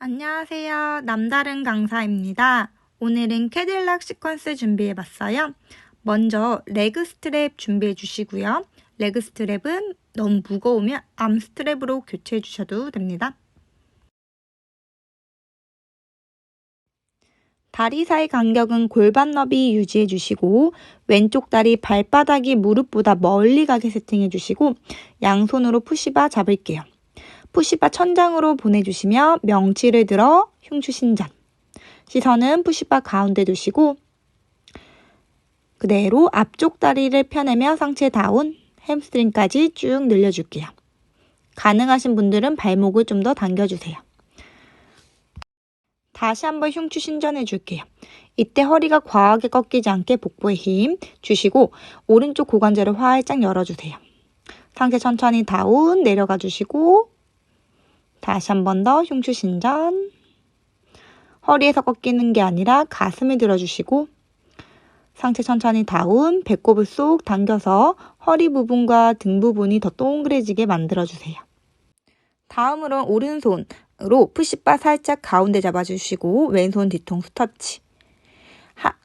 안녕하세요. 남다른 강사입니다. 오늘은 캐딜락 시퀀스 준비해봤어요. 먼저 레그 스트랩 준비해 주시고요. 레그 스트랩은 너무 무거우면 암 스트랩으로 교체해 주셔도 됩니다. 다리 사이 간격은 골반 너비 유지해 주시고 왼쪽 다리 발바닥이 무릎보다 멀리 가게 세팅해 주시고 양손으로 푸시바 잡을게요. 푸시바 천장으로 보내주시며 명치를 들어 흉추 신전. 시선은 푸시바 가운데 두시고 그대로 앞쪽 다리를 펴내며 상체 다운, 햄스트링까지 쭉 늘려줄게요. 가능하신 분들은 발목을 좀 더 당겨주세요. 다시 한번 흉추 신전해 줄게요. 이때 허리가 과하게 꺾이지 않게 복부에 힘 주시고 오른쪽 고관절을 활짝 열어주세요. 상체 천천히 다운 내려가 주시고 다시 한 번 더 흉추 신전. 허리에서 꺾이는 게 아니라 가슴을 들어주시고 상체 천천히 다운, 배꼽을 쏙 당겨서 허리 부분과 등 부분이 더 동그래지게 만들어주세요. 다음으로는 오른손으로 푸시바 살짝 가운데 잡아주시고 왼손 뒤통수 터치.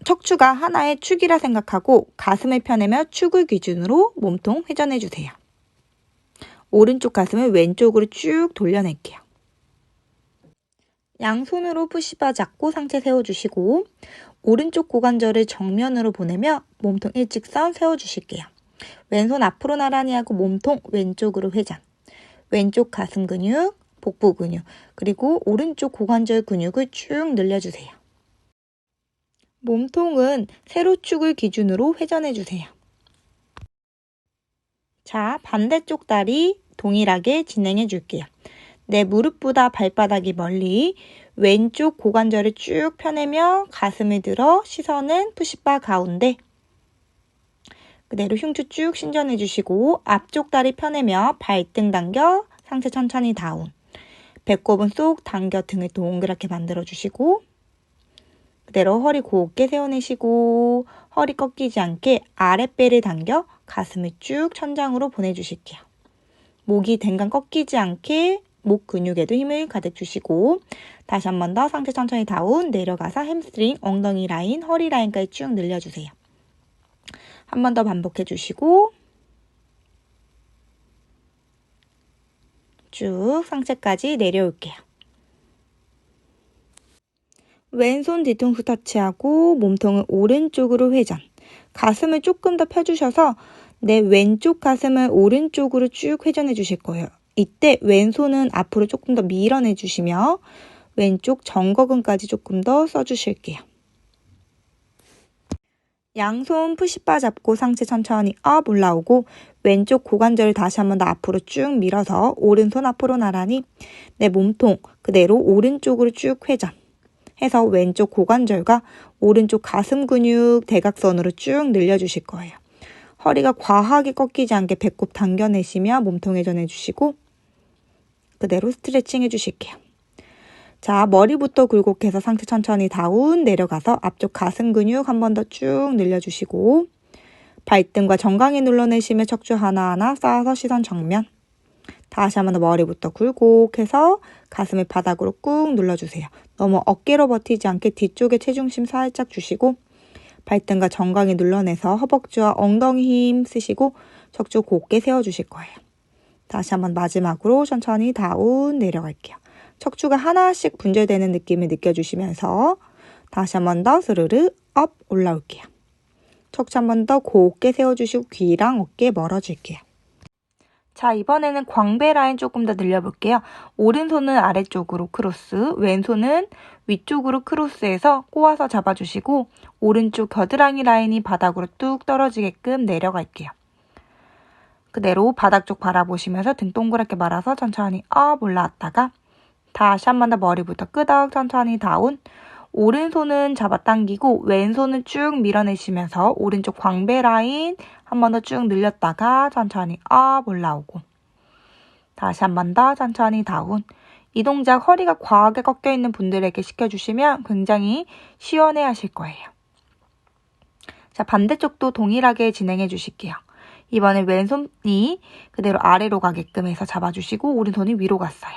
척추가 하나의 축이라 생각하고 가슴을 펴내며 축을 기준으로 몸통 회전해주세요. 오른쪽 가슴을 왼쪽으로 쭉 돌려낼게요. 양손으로 푸시바 잡고 상체 세워주시고 오른쪽 고관절을 정면으로 보내며 몸통 일직선 세워주실게요. 왼손 앞으로 나란히 하고 몸통 왼쪽으로 회전. 왼쪽 가슴 근육, 복부 근육, 그리고 오른쪽 고관절 근육을 쭉 늘려주세요. 몸통은 세로축을 기준으로 회전해주세요. 자, 반대쪽 다리 동일하게 진행해 줄게요. 내 무릎보다 발바닥이 멀리 왼쪽 고관절을 쭉 펴내며 가슴을 들어 시선은 푸시바 가운데 그대로 흉추 쭉 신전해 주시고 앞쪽 다리 펴내며 발등 당겨 상체 천천히 다운 배꼽은 쏙 당겨 등을 동그랗게 만들어 주시고 그대로 허리 곧게 세워내시고 허리 꺾이지 않게 아랫배를 당겨 가슴을 쭉 천장으로 보내주실게요. 목이 댕강 꺾이지 않게 목 근육에도 힘을 가득 주시고 다시 한 번 더 상체 천천히 다운 내려가서 햄스트링, 엉덩이 라인, 허리 라인까지 쭉 늘려주세요. 한 번 더 반복해 주시고 쭉 상체까지 내려올게요. 왼손 뒤통수 터치하고 몸통을 오른쪽으로 회전. 가슴을 조금 더 펴주셔서 내 왼쪽 가슴을 오른쪽으로 쭉 회전해 주실 거예요. 이때 왼손은 앞으로 조금 더 밀어내 주시며 왼쪽 정거근까지 조금 더 써주실게요. 양손 푸시바 잡고 상체 천천히 업 올라오고 왼쪽 고관절을 다시 한 번 더 앞으로 쭉 밀어서 오른손 앞으로 나란히 내 몸통 그대로 오른쪽으로 쭉 회전. 해서 왼쪽 고관절과 오른쪽 가슴 근육 대각선으로 쭉 늘려주실 거예요. 허리가 과하게 꺾이지 않게 배꼽 당겨내시며 몸통 회전해 주시고 그대로 스트레칭 해주실게요. 자, 머리부터 굴곡해서 상체 천천히 다운 내려가서 앞쪽 가슴 근육 한 번 더 쭉 늘려주시고 발등과 정강이 눌러내시며 척추 하나하나 쌓아서 시선 정면. 다시 한 번 더 머리부터 굴곡해서 가슴을 바닥으로 꾹 눌러주세요. 너무 어깨로 버티지 않게 뒤쪽에 체중심 살짝 주시고 발등과 정강이 눌러내서 허벅지와 엉덩이 힘 쓰시고 척추 곧게 세워주실 거예요. 다시 한번 마지막으로 천천히 다운 내려갈게요. 척추가 하나씩 분절되는 느낌을 느껴주시면서 다시 한 번 더 스르르 업 올라올게요. 척추 한 번 더 곧게 세워주시고 귀랑 어깨 멀어질게요. 자, 이번에는 광배 라인 조금 더 늘려볼게요. 오른손은 아래쪽으로 크로스, 왼손은 위쪽으로 크로스해서 꼬아서 잡아주시고 오른쪽 겨드랑이 라인이 바닥으로 뚝 떨어지게끔 내려갈게요. 그대로 바닥 쪽 바라보시면서 등 동그랗게 말아서 천천히 업 올라왔다가 다시 한 번 더 머리부터 끄덕 천천히 다운 오른손은 잡아당기고 왼손은 쭉 밀어내시면서 오른쪽 광배 라인 한 번 더 쭉 늘렸다가 천천히 업 올라오고 다시 한 번 더 천천히 다운 이 동작 허리가 과하게 꺾여 있는 분들에게 시켜주시면 굉장히 시원해 하실 거예요. 자, 반대쪽도 동일하게 진행해 주실게요. 이번에 왼손이 그대로 아래로 가게끔 해서 잡아주시고 오른손이 위로 갔어요.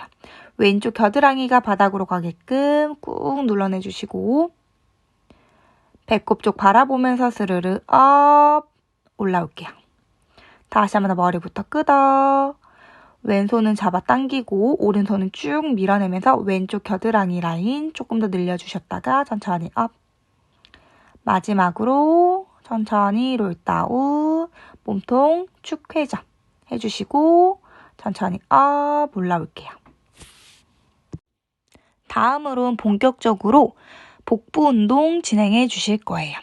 왼쪽 겨드랑이가 바닥으로 가게끔 꾹 눌러내주시고 배꼽 쪽 바라보면서 스르르 업 올라올게요. 다시 한번 더 머리부터 끄덕. 왼손은 잡아당기고 오른손은 쭉 밀어내면서 왼쪽 겨드랑이 라인 조금 더 늘려주셨다가 천천히 업. 마지막으로 천천히 롤다운, 몸통 축 회전 해주시고 천천히 업 올라올게요. 다음으로는 본격적으로 복부 운동 진행해 주실 거예요.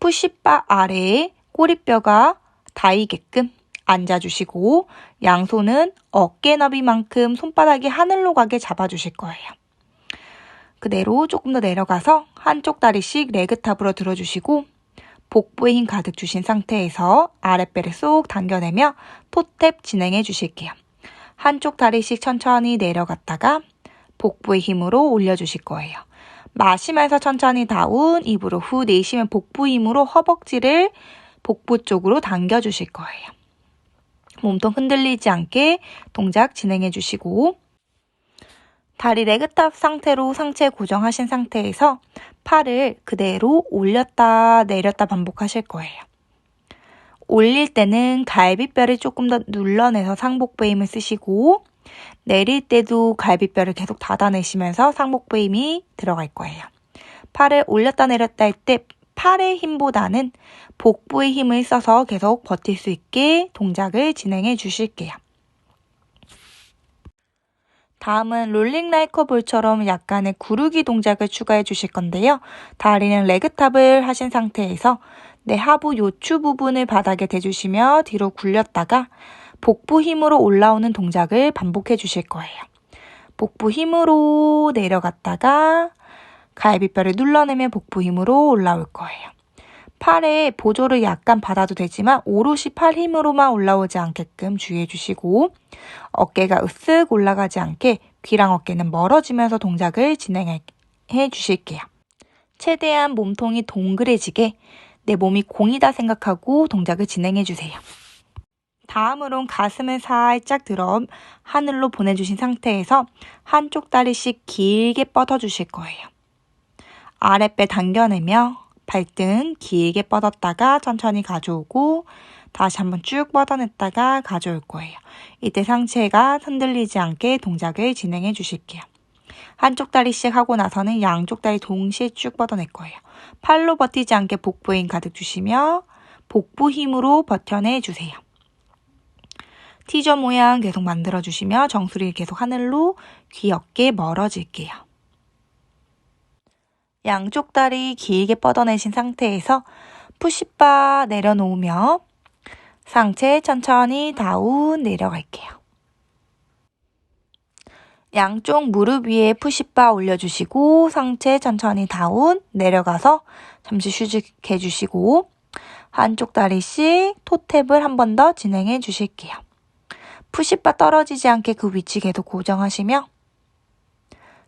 푸시바 아래에 꼬리뼈가 닿이게끔 앉아주시고 양손은 어깨 너비만큼 손바닥이 하늘로 가게 잡아주실 거예요. 그대로 조금 더 내려가서 한쪽 다리씩 레그탑으로 들어주시고 복부에 힘 가득 주신 상태에서 아랫배를 쏙 당겨내며 토탭 진행해 주실게요. 한쪽 다리씩 천천히 내려갔다가 복부의 힘으로 올려주실 거예요. 마시면서 천천히 다운, 입으로 후 내쉬면 복부 힘으로 허벅지를 복부 쪽으로 당겨주실 거예요. 몸통 흔들리지 않게 동작 진행해 주시고 다리 레그탑 상태로 상체 고정하신 상태에서 팔을 그대로 올렸다 내렸다 반복하실 거예요. 올릴 때는 갈비뼈를 조금 더 눌러내서 상복부에 힘을 쓰시고 내릴 때도 갈비뼈를 계속 닫아내시면서 상복부에 힘이 들어갈 거예요. 팔을 올렸다 내렸다 할 때 팔의 힘보다는 복부의 힘을 써서 계속 버틸 수 있게 동작을 진행해 주실게요. 다음은 롤링 라이커볼처럼 약간의 구르기 동작을 추가해 주실 건데요. 다리는 레그탑을 하신 상태에서 내 하부 요추 부분을 바닥에 대주시며 뒤로 굴렸다가 복부 힘으로 올라오는 동작을 반복해 주실 거예요. 복부 힘으로 내려갔다가 갈비뼈를 눌러내면 복부 힘으로 올라올 거예요. 팔에 보조를 약간 받아도 되지만 오롯이 팔 힘으로만 올라오지 않게끔 주의해 주시고 어깨가 으쓱 올라가지 않게 귀랑 어깨는 멀어지면서 동작을 진행해 주실게요. 최대한 몸통이 동그래지게 내 몸이 공이다 생각하고 동작을 진행해 주세요. 다음으론 가슴을 살짝 들어 하늘로 보내주신 상태에서 한쪽 다리씩 길게 뻗어주실 거예요. 아랫배 당겨내며 발등 길게 뻗었다가 천천히 가져오고 다시 한번 쭉 뻗어냈다가 가져올 거예요. 이때 상체가 흔들리지 않게 동작을 진행해 주실게요. 한쪽 다리씩 하고 나서는 양쪽 다리 동시에 쭉 뻗어낼 거예요. 팔로 버티지 않게 복부에 힘 가득 주시며 복부 힘으로 버텨내 주세요. T자 모양 계속 만들어주시며 정수리 계속 하늘로 귀 어깨 멀어질게요. 양쪽 다리 길게 뻗어내신 상태에서 푸시바 내려놓으며 상체 천천히 다운 내려갈게요. 양쪽 무릎 위에 푸시바 올려주시고 상체 천천히 다운 내려가서 잠시 휴식해주시고 한쪽 다리씩 토탭을 한 번 더 진행해 주실게요. 푸시바 떨어지지 않게 그 위치 계속 고정하시며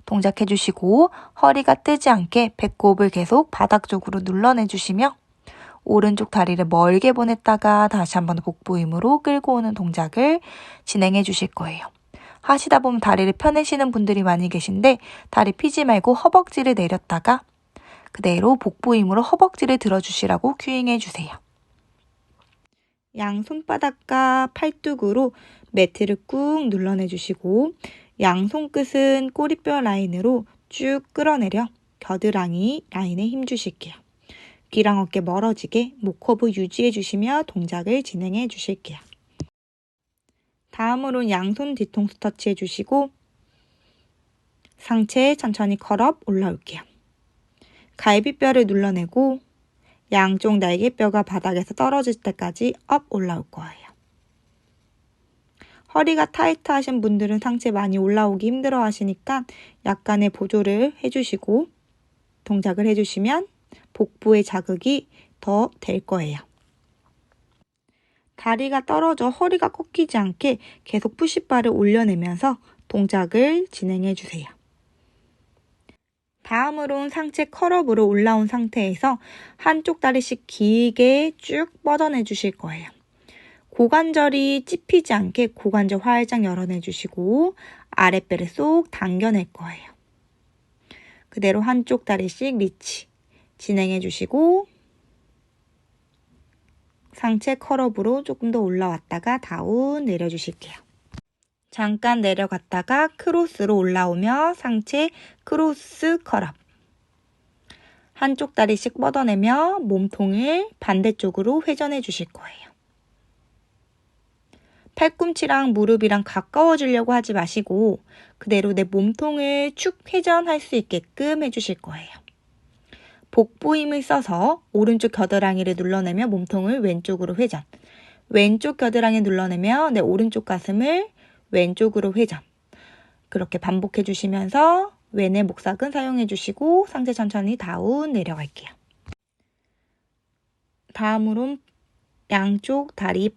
동작해주시고 허리가 뜨지 않게 배꼽을 계속 바닥 쪽으로 눌러내주시며 오른쪽 다리를 멀게 보냈다가 다시 한번 복부 힘으로 끌고 오는 동작을 진행해 주실 거예요. 하시다 보면 다리를 펴내시는 분들이 많이 계신데 다리 피지 말고 허벅지를 내렸다가 그대로 복부 힘으로 허벅지를 들어주시라고 큐잉해 주세요. 양 손바닥과 팔뚝으로 매트를 꾹 눌러내주시고 양 손끝은 꼬리뼈 라인으로 쭉 끌어내려 겨드랑이 라인에 힘 주실게요. 귀랑 어깨 멀어지게 목 커브 유지해 주시며 동작을 진행해 주실게요. 다음으로는 양손 뒤통수 터치해 주시고 상체 천천히 컬업 올라올게요. 갈비뼈를 눌러내고 양쪽 날개뼈가 바닥에서 떨어질 때까지 업 올라올 거예요. 허리가 타이트하신 분들은 상체 많이 올라오기 힘들어 하시니까 약간의 보조를 해주시고 동작을 해주시면 복부의 자극이 더 될 거예요. 다리가 떨어져 허리가 꺾이지 않게 계속 푸시바를 올려내면서 동작을 진행해 주세요. 다음으로는 상체 컬업으로 올라온 상태에서 한쪽 다리씩 길게 쭉 뻗어내 주실 거예요. 고관절이 찝히지 않게 고관절 활짝 열어내주시고 아랫배를 쏙 당겨낼 거예요. 그대로 한쪽 다리씩 리치 진행해주시고 상체 컬업으로 조금 더 올라왔다가 다운 내려주실게요. 잠깐 내려갔다가 크로스로 올라오며 상체 크로스 컬업. 한쪽 다리씩 뻗어내며 몸통을 반대쪽으로 회전해 주실 거예요. 팔꿈치랑 무릎이랑 가까워지려고 하지 마시고 그대로 내 몸통을 축 회전할 수 있게끔 해주실 거예요. 복부 힘을 써서 오른쪽 겨드랑이를 눌러내며 몸통을 왼쪽으로 회전. 왼쪽 겨드랑이 눌러내며 내 오른쪽 가슴을 왼쪽으로 회전. 그렇게 반복해 주시면서 왼의 목삭은 사용해 주시고 상체 천천히 다운 내려갈게요. 다음으로는 양쪽 다리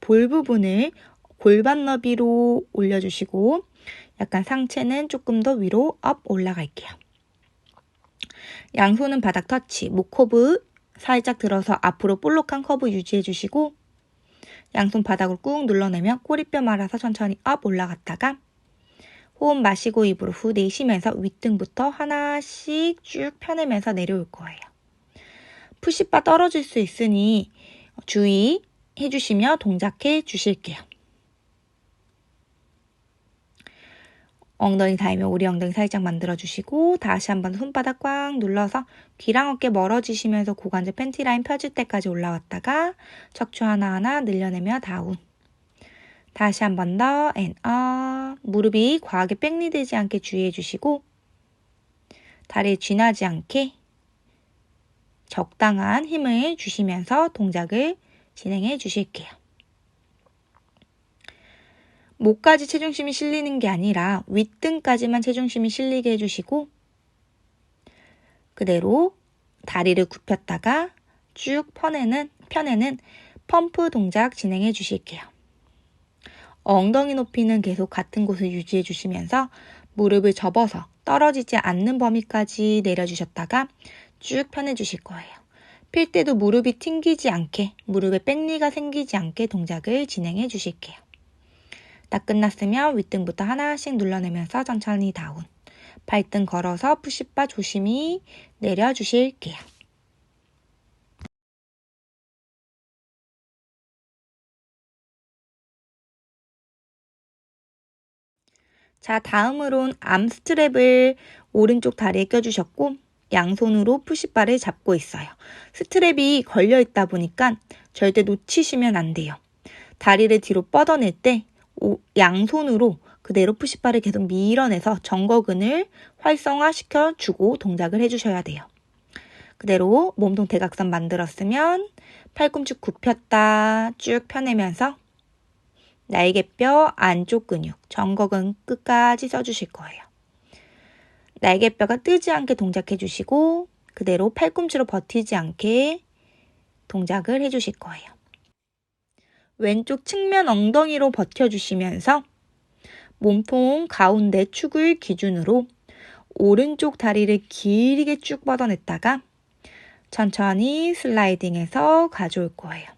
볼 부분을 골반 너비로 올려주시고 약간 상체는 조금 더 위로 업 올라갈게요. 양손은 바닥 터치, 목 커브 살짝 들어서 앞으로 볼록한 커브 유지해 주시고 양손 바닥으로 꾹 눌러내며 꼬리뼈 말아서 천천히 업 올라갔다가 호흡 마시고 입으로 후 내쉬면서 윗등부터 하나씩 쭉 펴내면서 내려올 거예요. 푸시바 떨어질 수 있으니 주의해 주시며 동작해 주실게요. 엉덩이 닿으면 우리 엉덩이 살짝 만들어주시고 다시 한번 손바닥 꽉 눌러서 귀랑 어깨 멀어지시면서 고관절 팬티 라인 펴질 때까지 올라왔다가 척추 하나하나 늘려내며 다운. 다시 한 번 더 앤 업. 무릎이 과하게 백리 되지 않게 주의해 주시고 다리에 쥐나지 않게 적당한 힘을 주시면서 동작을 진행해 주실게요. 목까지 체중심이 실리는 게 아니라 윗등까지만 체중심이 실리게 해주시고 그대로 다리를 굽혔다가 쭉 펴내는 펌프 동작 진행해 주실게요. 엉덩이 높이는 계속 같은 곳을 유지해 주시면서 무릎을 접어서 떨어지지 않는 범위까지 내려주셨다가 쭉 펴내 주실 거예요. 필 때도 무릎이 튕기지 않게 무릎에 백리가 생기지 않게 동작을 진행해 주실게요. 다 끝났으면 윗등부터 하나씩 눌러내면서 천천히 다운. 발등 걸어서 푸시바 조심히 내려주실게요. 자, 다음으론 암스트랩을 오른쪽 다리에 껴주셨고 양손으로 푸시바를 잡고 있어요. 스트랩이 걸려있다 보니까 절대 놓치시면 안 돼요. 다리를 뒤로 뻗어낼 때 양손으로 그대로 푸시바를 계속 밀어내서 정거근을 활성화시켜주고 동작을 해주셔야 돼요. 그대로 몸통 대각선 만들었으면 팔꿈치 굽혔다 쭉 펴내면서 날개뼈 안쪽 근육, 정거근 끝까지 써주실 거예요. 날개뼈가 뜨지 않게 동작해주시고 그대로 팔꿈치로 버티지 않게 동작을 해주실 거예요. 왼쪽 측면 엉덩이로 버텨주시면서 몸통 가운데 축을 기준으로 오른쪽 다리를 길게 쭉 뻗어냈다가 천천히 슬라이딩해서 가져올 거예요.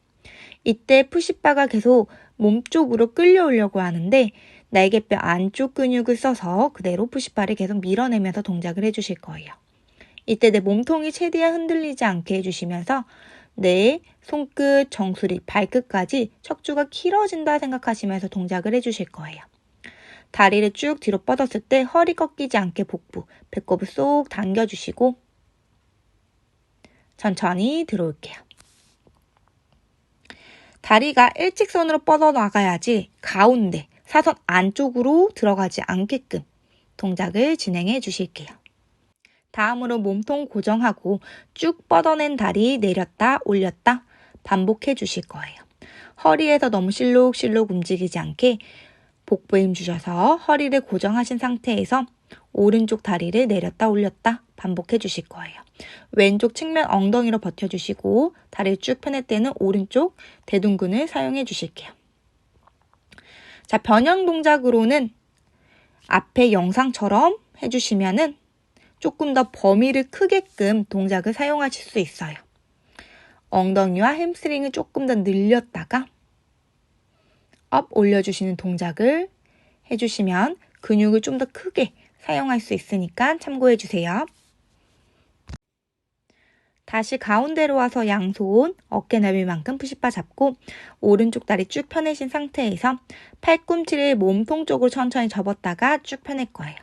이때 푸시바가 계속 몸쪽으로 끌려오려고 하는데 날개뼈 안쪽 근육을 써서 그대로 푸시바를 계속 밀어내면서 동작을 해주실 거예요. 이때 내 몸통이 최대한 흔들리지 않게 해주시면서 내 손끝, 정수리, 발끝까지 척추가 길어진다 생각하시면서 동작을 해주실 거예요. 다리를 쭉 뒤로 뻗었을 때 허리 꺾이지 않게 복부, 배꼽을 쏙 당겨주시고 천천히 들어올게요. 다리가 일직선으로 뻗어나가야지 가운데, 사선 안쪽으로 들어가지 않게끔 동작을 진행해 주실게요. 다음으로 몸통 고정하고 쭉 뻗어낸 다리 내렸다 올렸다 반복해 주실 거예요. 허리에서 너무 실룩실룩 움직이지 않게 복부에 힘 주셔서 허리를 고정하신 상태에서 오른쪽 다리를 내렸다 올렸다 반복해 주실 거예요. 왼쪽 측면 엉덩이로 버텨주시고 다리를 쭉 펴낼 때는 오른쪽 대둔근을 사용해 주실게요. 자, 변형 동작으로는 앞에 영상처럼 해주시면은 조금 더 범위를 크게끔 동작을 사용하실 수 있어요. 엉덩이와 햄스트링을 조금 더 늘렸다가 업 올려주시는 동작을 해주시면 근육을 좀 더 크게 사용할 수 있으니까 참고해주세요. 다시 가운데로 와서 양손 어깨 넓이만큼 푸시바 잡고 오른쪽 다리 쭉 펴내신 상태에서 팔꿈치를 몸통 쪽으로 천천히 접었다가 쭉 펴낼 거예요.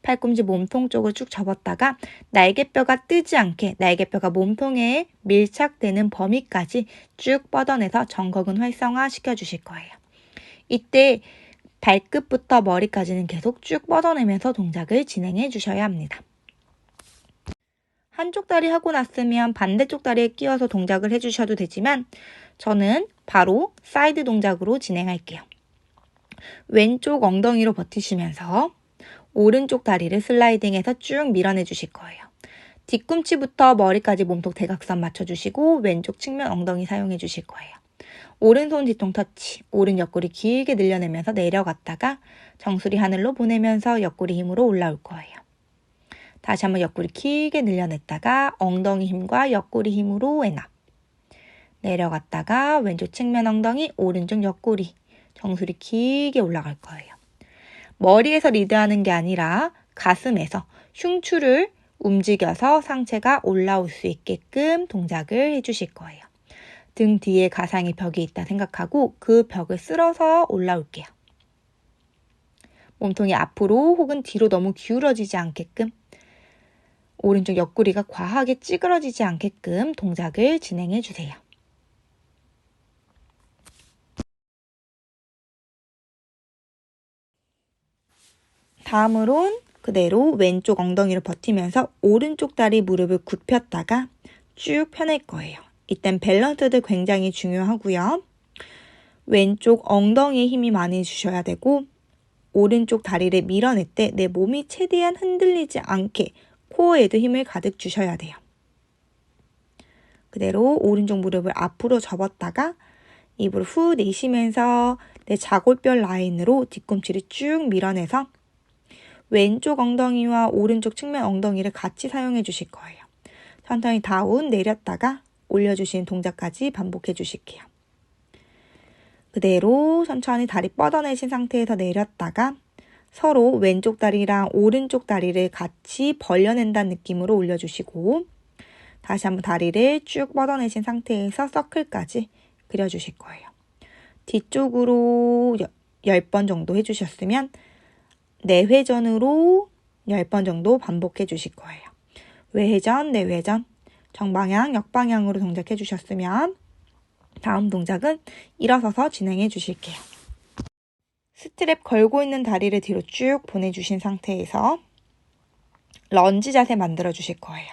팔꿈치 몸통 쪽으로 쭉 접었다가 날개뼈가 뜨지 않게 날개뼈가 몸통에 밀착되는 범위까지 쭉 뻗어내서 정거근 활성화 시켜주실 거예요. 이때 발끝부터 머리까지는 계속 쭉 뻗어내면서 동작을 진행해 주셔야 합니다. 한쪽 다리 하고 났으면 반대쪽 다리에 끼워서 동작을 해주셔도 되지만 저는 바로 사이드 동작으로 진행할게요. 왼쪽 엉덩이로 버티시면서 오른쪽 다리를 슬라이딩해서 쭉 밀어내 주실 거예요. 뒤꿈치부터 머리까지 몸통 대각선 맞춰주시고 왼쪽 측면 엉덩이 사용해 주실 거예요. 오른손 뒤통 터치, 오른 옆구리 길게 늘려내면서 내려갔다가 정수리 하늘로 보내면서 옆구리 힘으로 올라올 거예요. 다시 한번 옆구리 길게 늘려냈다가 엉덩이 힘과 옆구리 힘으로 엔업. 내려갔다가 왼쪽 측면 엉덩이, 오른쪽 옆구리, 정수리 길게 올라갈 거예요. 머리에서 리드하는 게 아니라 가슴에서 흉추를 움직여서 상체가 올라올 수 있게끔 동작을 해주실 거예요. 등 뒤에 가상의 벽이 있다 생각하고 그 벽을 쓸어서 올라올게요. 몸통이 앞으로 혹은 뒤로 너무 기울어지지 않게끔 오른쪽 옆구리가 과하게 찌그러지지 않게끔 동작을 진행해 주세요. 다음으론 그대로 왼쪽 엉덩이를 버티면서 오른쪽 다리 무릎을 굽혔다가 쭉 펴낼 거예요. 이땐 밸런스도 굉장히 중요하고요. 왼쪽 엉덩이에 힘이 많이 주셔야 되고 오른쪽 다리를 밀어낼 때 내 몸이 최대한 흔들리지 않게 코어에도 힘을 가득 주셔야 돼요. 그대로 오른쪽 무릎을 앞으로 접었다가 입으로 후 내쉬면서 내 자골뼈 라인으로 뒤꿈치를 쭉 밀어내서 왼쪽 엉덩이와 오른쪽 측면 엉덩이를 같이 사용해 주실 거예요. 천천히 다운 내렸다가 올려주시는 동작까지 반복해 주실게요. 그대로 천천히 다리 뻗어내신 상태에서 내렸다가 서로 왼쪽 다리랑 오른쪽 다리를 같이 벌려낸다는 느낌으로 올려주시고 다시 한번 다리를 쭉 뻗어내신 상태에서 서클까지 그려주실 거예요. 뒤쪽으로 10번 정도 해주셨으면 내회전으로 10번 정도 반복해 주실 거예요. 외회전, 내회전, 정방향, 역방향으로 동작해 주셨으면 다음 동작은 일어서서 진행해 주실게요. 스트랩 걸고 있는 다리를 뒤로 쭉 보내주신 상태에서 런지 자세 만들어 주실 거예요.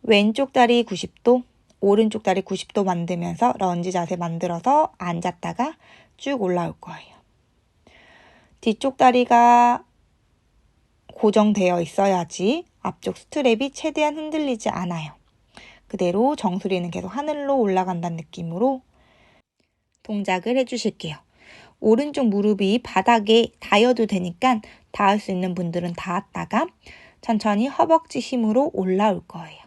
왼쪽 다리 90도, 오른쪽 다리 90도 만들면서 런지 자세 만들어서 앉았다가 쭉 올라올 거예요. 뒤쪽 다리가 고정되어 있어야지 앞쪽 스트랩이 최대한 흔들리지 않아요. 그대로 정수리는 계속 하늘로 올라간다는 느낌으로 동작을 해주실게요. 오른쪽 무릎이 바닥에 닿아도 되니까 닿을 수 있는 분들은 닿았다가 천천히 허벅지 힘으로 올라올 거예요.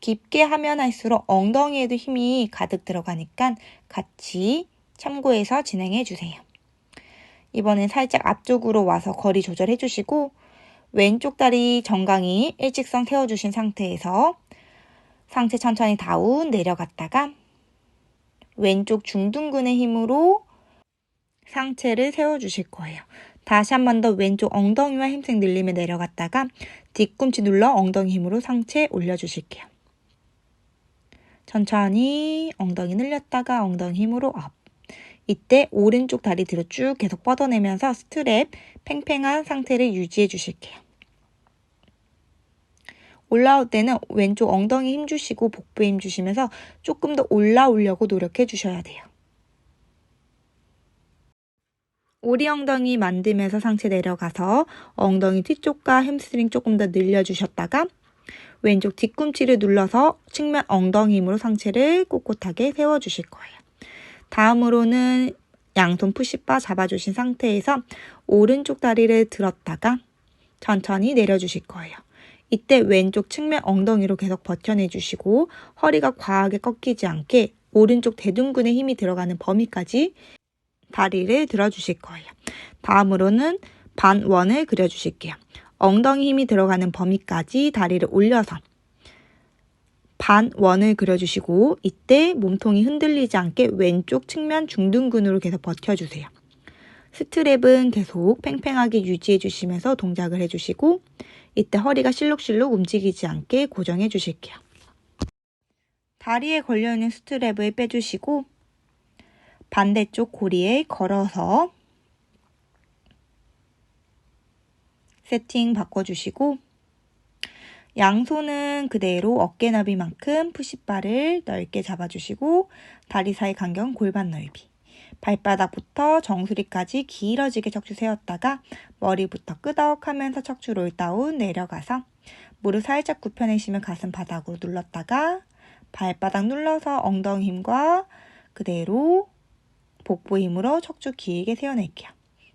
깊게 하면 할수록 엉덩이에도 힘이 가득 들어가니까 같이 참고해서 진행해 주세요. 이번엔 살짝 앞쪽으로 와서 거리 조절해 주시고 왼쪽 다리 정강이 일직선 세워주신 상태에서 상체 천천히 다운 내려갔다가 왼쪽 중둔근의 힘으로 상체를 세워주실 거예요. 다시 한 번 더 왼쪽 엉덩이와 힘색 늘리며 내려갔다가 뒤꿈치 눌러 엉덩이 힘으로 상체 올려주실게요. 천천히 엉덩이 늘렸다가 엉덩이 힘으로 업. 이때 오른쪽 다리 뒤로 쭉 계속 뻗어내면서 스트랩 팽팽한 상태를 유지해 주실게요. 올라올 때는 왼쪽 엉덩이 힘 주시고 복부에 힘 주시면서 조금 더 올라오려고 노력해 주셔야 돼요. 오리 엉덩이 만들면서 상체 내려가서 엉덩이 뒤쪽과 햄스트링 조금 더 늘려주셨다가 왼쪽 뒤꿈치를 눌러서 측면 엉덩이 힘으로 상체를 꼿꼿하게 세워주실 거예요. 다음으로는 양손 푸시바 잡아주신 상태에서 오른쪽 다리를 들었다가 천천히 내려주실 거예요. 이때 왼쪽 측면 엉덩이로 계속 버텨내주시고 허리가 과하게 꺾이지 않게 오른쪽 대둔근에 힘이 들어가는 범위까지 다리를 들어주실 거예요. 다음으로는 반원을 그려주실게요. 엉덩이 힘이 들어가는 범위까지 다리를 올려서 반원을 그려주시고 이때 몸통이 흔들리지 않게 왼쪽 측면 중둔근으로 계속 버텨주세요. 스트랩은 계속 팽팽하게 유지해 주시면서 동작을 해주시고 이때 허리가 실룩실룩 움직이지 않게 고정해 주실게요. 다리에 걸려있는 스트랩을 빼주시고 반대쪽 고리에 걸어서 세팅 바꿔주시고 양손은 그대로 어깨 너비만큼 푸시바를 넓게 잡아주시고 다리 사이 간격은 골반 넓이. 발바닥부터 정수리까지 길어지게 척추 세웠다가 머리부터 끄덕하면서 척추 롤다운 내려가서 무릎 살짝 굽혀내시면 가슴 바닥으로 눌렀다가 발바닥 눌러서 엉덩이 힘과 그대로 복부 힘으로 척추 길게 세워낼게요.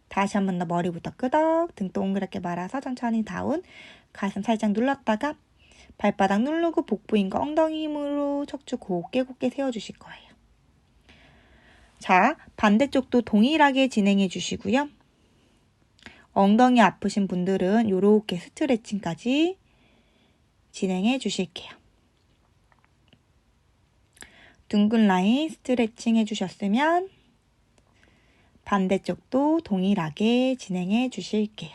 다시 한 번 더 머리부터 끄덕, 등 동그랗게 말아서 천천히 다운, 가슴 살짝 눌렀다가 발바닥 누르고 복부 힘과 엉덩이 힘으로 척추 곱게 세워주실 거예요. 자, 반대쪽도 동일하게 진행해 주시고요. 엉덩이 아프신 분들은 이렇게 스트레칭까지 진행해 주실게요. 둥근 라인 스트레칭 해주셨으면 반대쪽도 동일하게 진행해 주실게요.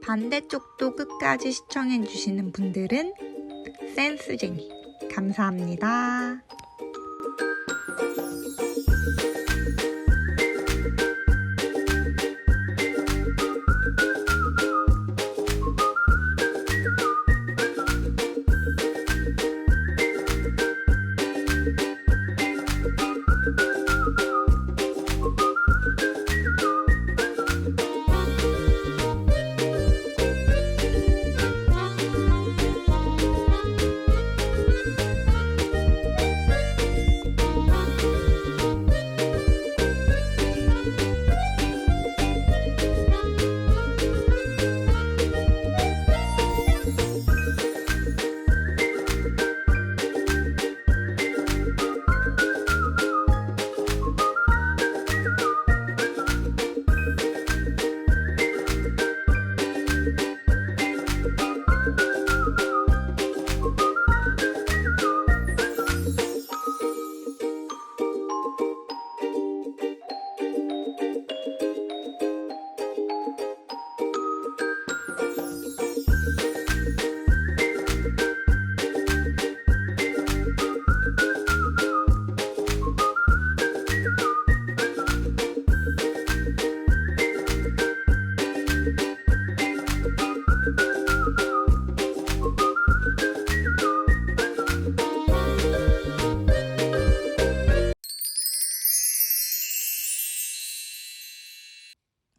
반대쪽도 끝까지 시청해 주시는 분들은 센스쟁이 감사합니다.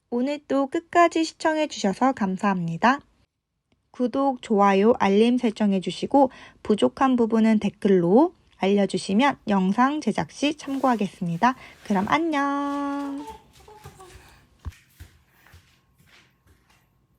오늘도 끝까지 시청해주셔서 감사합니다. 구독, 좋아요, 알림 설정해주시고 부족한 부분은 댓글로 알려주시면 영상 제작 시 참고하겠습니다. 그럼 안녕.